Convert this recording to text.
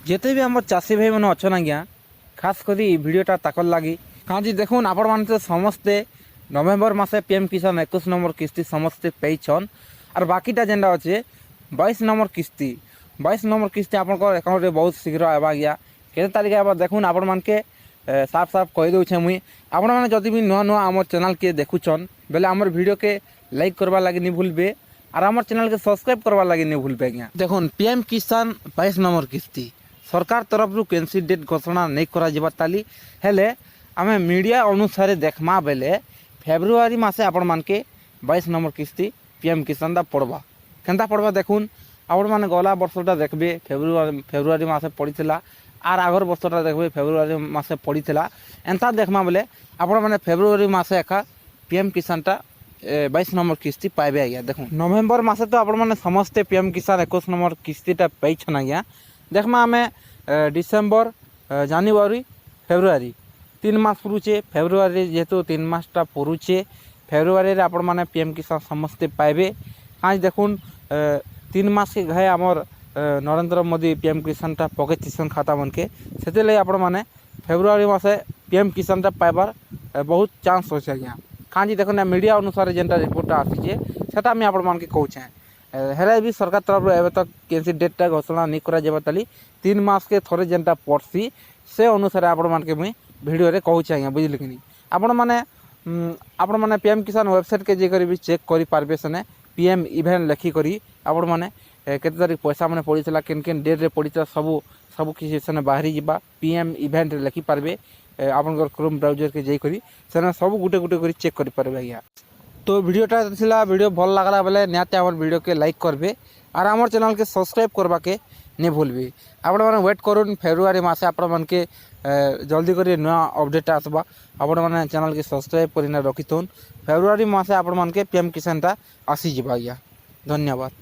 যেতে भी आम चाषी भाई मैंने अच्छन आज्ञा खास करी भिडटा ताकर लगी कहीं देखुन आपण मैंने समस्ते नवेम्बर मासे पीएम किसान 21 नंबर किस्ती समस्ते पेन और बाकीटा जेनटा अच्छे 22 नंबर किस्ती 22 नंबर किस्ती आप अकाउंट बहुत शीघ्र आवा गया के तारीख आवा देखुन आपण मानके साफ साफ कही दूचे मुई आपण मैंने जदि भी नुआ नुआ आम चैनल के देखुचन बेले आमर वीडियो के लाइक करवा लगे नहीं भूलबे और आमर चैनल के सब्सक्राइब करवा लगे नहीं भूलबे आज्ञा। देखुन पीएम किसान 22 नंबर किस्ती सरकार तरफ कैंसी डेट घोषणा नहीं करा ताली हेले आमे मीडिया अनुसार देखमा बेले फेब्रुआरी मासे आपण मानके 22 नंबर किस्ती पीएम किसान दा पड़वा केनता पड़वा देखुन आपण माने गला वर्षटा देखबे फेब्रुआरी मासे पड़ीला आर आगर वर्षटा देखबे फेब्रुआरी मासे पड़ीला एंता देखमा बेले आपण माने फेब्रुआरी मासे एका पीएम किसानटा 22 नंबर किस्ती पाइबे आज्ञा। देखुन नवेम्बर मासे तो आपण माने समस्ते पीएम किसान 21 नंबर किस्तीटा पाइछन आज्ञा। देखमा आमे डिसेम्बर जानुआरी फेब्रुआरी 3 मास पुरुचे फेब्रुआरी जेहेतु 3 मासटा पुरुचे फेब्रुआरी आपण माने पीएम किसान समस्ते पाइबे आज देखुन 3 मास के घाय आमर नरेंद्र मोदी पीएम किसानटा पकेटिसन खाता मन के से लगे आपण माने फेब्रुआरी मासे पीएम किसानटा पाइबार बहुत चांस होचे आज्ञा। कहीं देखुन मीडिया अनुसार जेनटा रिपोर्टा आसीचे सेटा मैं आपण मान के कहूचे हेले भी सरकार तरफ एवं तक कैसी डेटा घोषणा नहीं करा ताली 3 मास के थोड़े जेनटा पड़सी से अनुसार आपण मान के मुई वीडियो रे कहूचे आज्ञा बुझिले कि नहीं आपण माने पीएम किसान वेबसाइट के जेकर भी चेक करि पारबे सने पीएम इवेंट लिखि करी आपण माने केते तारिख पैसा माने पड़ीला केन केन डेट रे पड़ीला सब किसी सने बाहरी जिबा पीएम इवेंट लिखि पारबे आपनकर क्रोम ब्राउजर के जाई करी सने सब गुटे गुटे करी चेक करि पारबे आज्ञा। तो वीडियोटा थिला वीडियो भल लागला बेले निहाती आमर वीडियो के लाइक करबे और आमर चैनल के सब्सक्राइब करबा के नहीं भूलबे आपण माने वेट करूँ फेब्रुआरी मासे आपण मान के जल्दी करी नया अपडेट आसबा आपण माने चैनल के सब्सक्राइब करिना रखिथुन फेब्रुआरी मासे आपण मान के पीएम किसानटा आसी जिबा आज्ञा। धन्यवाद।